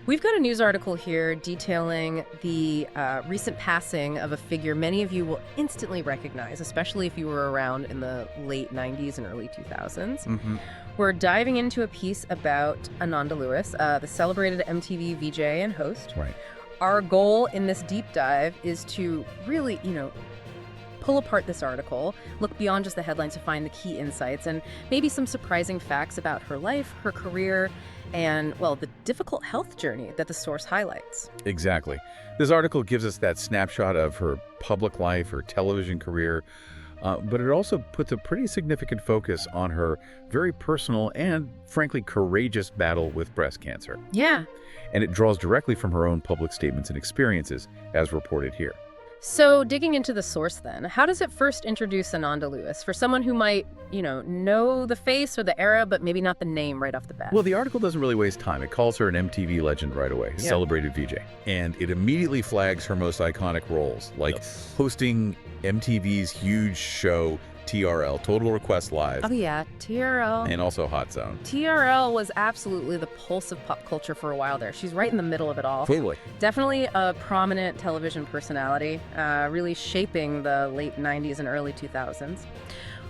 We've got a news article here detailing the recent passing of a figure many of you will instantly recognize, especially if you were around in the late 90s and early 2000s. We're diving into a piece about Ananda Lewis, the celebrated MTV VJ and host. Right. Our goal in this deep dive is to really, pull apart this article, look beyond just the headlines to find the key insights and maybe some surprising facts about her life, her career, and, well, the difficult health journey that the source highlights. Exactly. This article gives us that snapshot of her public life, her television career, but it also puts a pretty significant focus on her very personal and, frankly, courageous battle with breast cancer. Yeah. And it draws directly from her own public statements and experiences, as reported here. So digging into the source then, how does it first introduce Ananda Lewis for someone who might, know the face or the era, but maybe not the name right off the bat? Well, the article doesn't really waste time. It calls her an MTV legend right away, a celebrated VJ. And it immediately flags her most iconic roles, like hosting MTV's huge show, TRL, Total Request Live. Oh yeah, TRL. And also Hot Zone. TRL was absolutely the pulse of pop culture for a while there. She's right in the middle of it all. Totally. Definitely a prominent television personality, really shaping the late 90s and early 2000s.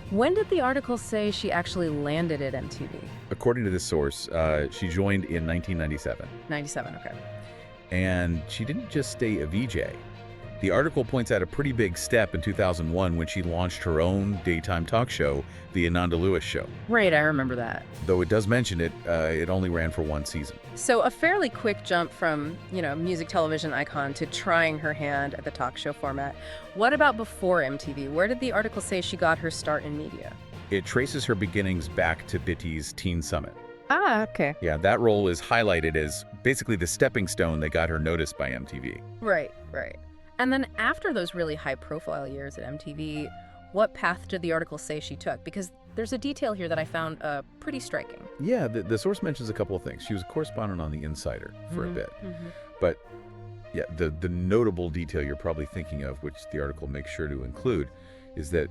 When did the article say she actually landed at MTV? According to this source, she joined in 1997. 97, okay. And she didn't just stay a VJ. The article points out a pretty big step in 2001 when she launched her own daytime talk show, The Ananda Lewis Show. Right, I remember that. Though it does mention it only ran for one season. So a fairly quick jump from, music television icon to trying her hand at the talk show format. What about before MTV? Where did the article say she got her start in media? It traces her beginnings back to Bitty's Teen Summit. Ah, okay. Yeah, that role is highlighted as basically the stepping stone that got her noticed by MTV. Right. And then after those really high-profile years at MTV, what path did the article say she took? Because there's a detail here that I found pretty striking. Yeah, the source mentions a couple of things. She was a correspondent on The Insider for a bit. But yeah, the notable detail you're probably thinking of, which the article makes sure to include, is that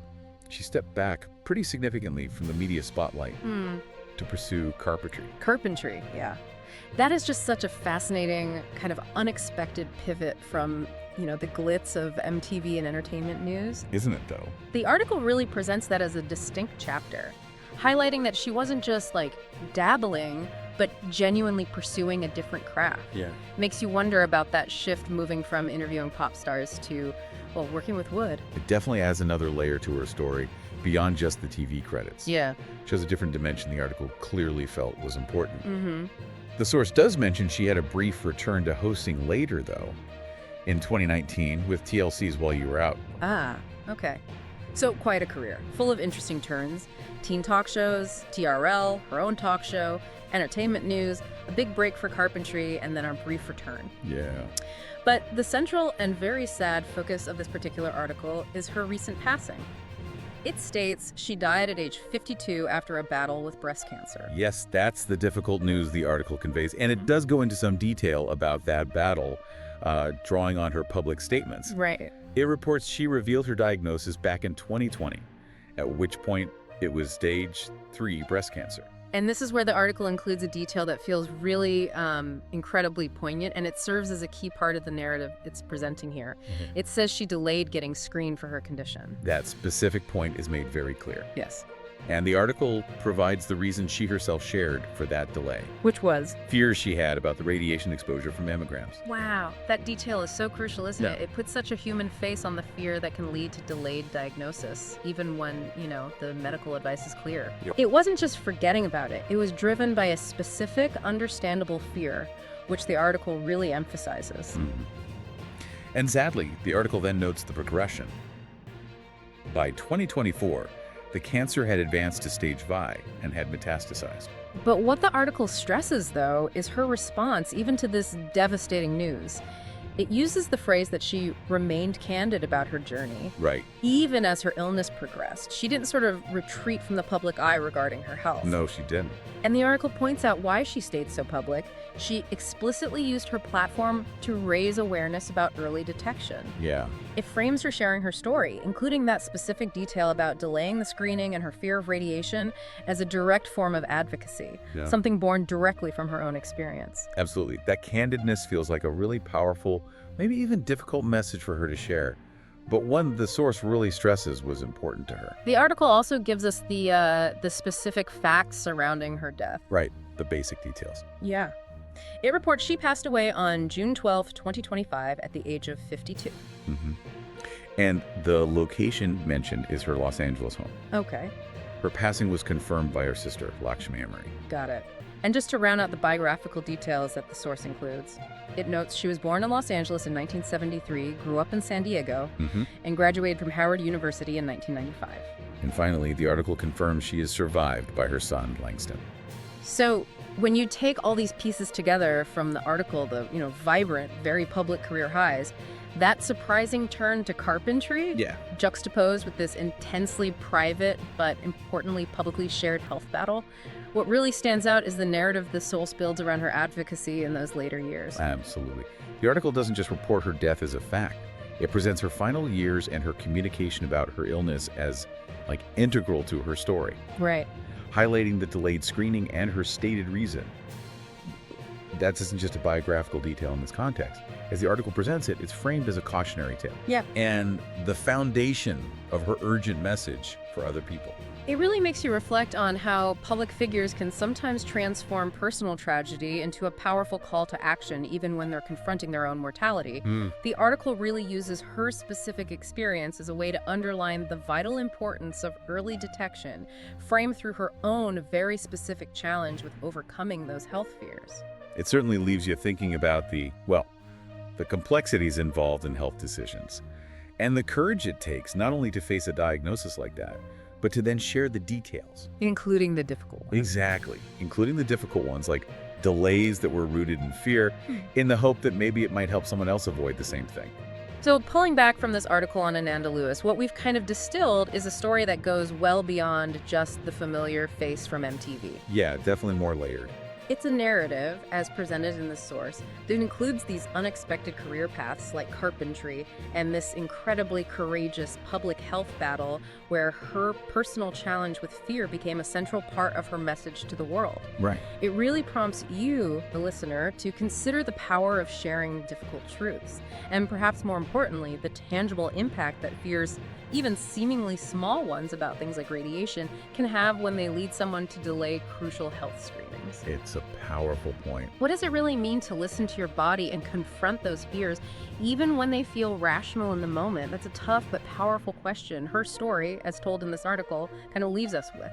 she stepped back pretty significantly from the media spotlight to pursue carpentry. Carpentry, yeah. That is just such a fascinating, kind of unexpected pivot from the glitz of MTV and entertainment news. Isn't it, though? The article really presents that as a distinct chapter, highlighting that she wasn't just, dabbling, but genuinely pursuing a different craft. Yeah. Makes you wonder about that shift moving from interviewing pop stars to, working with wood. It definitely adds another layer to her story, beyond just the TV credits. Yeah. Shows a different dimension the article clearly felt was important. The source does mention she had a brief return to hosting later, though, in 2019 with TLC's While You Were Out. Ah, okay. So quite a career, full of interesting turns. Teen talk shows, TRL, her own talk show, entertainment news, a big break for carpentry, and then a brief return. Yeah. But the central and very sad focus of this particular article is her recent passing. It states she died at age 52 after a battle with breast cancer. Yes, that's the difficult news the article conveys. And it does go into some detail about that battle, drawing on her public statements. Right. It reports she revealed her diagnosis back in 2020, at which point it was stage 3 breast cancer. And this is where the article includes a detail that feels really incredibly poignant, and it serves as a key part of the narrative it's presenting here. It says she delayed getting screened for her condition. That specific point is made very clear. Yes. And the article provides the reason she herself shared for that delay. Which was? Fears she had about the radiation exposure from mammograms. Wow, that detail is so crucial, isn't Yeah. it? It puts such a human face on the fear that can lead to delayed diagnosis, even when, the medical advice is clear. Yep. It wasn't just forgetting about it. It was driven by a specific, understandable fear, which the article really emphasizes. And sadly, the article then notes the progression. By 2024, the cancer had advanced to stage 5 and had metastasized. But what the article stresses, though, is her response even to this devastating news. It uses the phrase that she remained candid about her journey. Right. Even as her illness progressed. She didn't sort of retreat from the public eye regarding her health. No, she didn't. And the article points out why she stayed so public. She explicitly used her platform to raise awareness about early detection. Yeah. It frames her sharing her story, including that specific detail about delaying the screening and her fear of radiation, as a direct form of advocacy, something born directly from her own experience. Absolutely. That candidness feels like a really powerful, maybe even difficult message for her to share, but one the source really stresses was important to her. The article also gives us the specific facts surrounding her death. Right. The basic details. Yeah. It reports she passed away on June 12, 2025, at the age of 52. And the location mentioned is her Los Angeles home. Okay. Her passing was confirmed by her sister, Lakshmi Amari. Got it. And just to round out the biographical details that the source includes, it notes she was born in Los Angeles in 1973, grew up in San Diego, and graduated from Howard University in 1995. And finally, the article confirms she is survived by her son, Langston. So when you take all these pieces together from the article, the vibrant, very public career highs, that surprising turn to carpentry, juxtaposed with this intensely private but importantly publicly shared health battle, what really stands out is the narrative the source builds around her advocacy in those later years. Absolutely. The article doesn't just report her death as a fact. It presents her final years and her communication about her illness as, integral to her story. Right. Highlighting the delayed screening and her stated reason. That isn't just a biographical detail in this context. As the article presents it, it's framed as a cautionary tale. Yeah. And the foundation of her urgent message for other people. It really makes you reflect on how public figures can sometimes transform personal tragedy into a powerful call to action, even when they're confronting their own mortality. The article really uses her specific experience as a way to underline the vital importance of early detection, framed through her own very specific challenge with overcoming those health fears. It certainly leaves you thinking about the complexities involved in health decisions, and the courage it takes not only to face a diagnosis like that, but to then share the details. Including the difficult ones. Exactly. Including the difficult ones, like delays that were rooted in fear, in the hope that maybe it might help someone else avoid the same thing. So pulling back from this article on Ananda Lewis, what we've kind of distilled is a story that goes well beyond just the familiar face from MTV. Yeah, definitely more layered. It's a narrative, as presented in the source, that includes these unexpected career paths like carpentry and this incredibly courageous public health battle where her personal challenge with fear became a central part of her message to the world. Right. It really prompts you, the listener, to consider the power of sharing difficult truths, and perhaps more importantly, the tangible impact that fears, even seemingly small ones about things like radiation, can have when they lead someone to delay crucial health screenings. It's a powerful point. What does it really mean to listen to your body and confront those fears, even when they feel rational in the moment? That's a tough but powerful question her story, as told in this article, kind of leaves us with.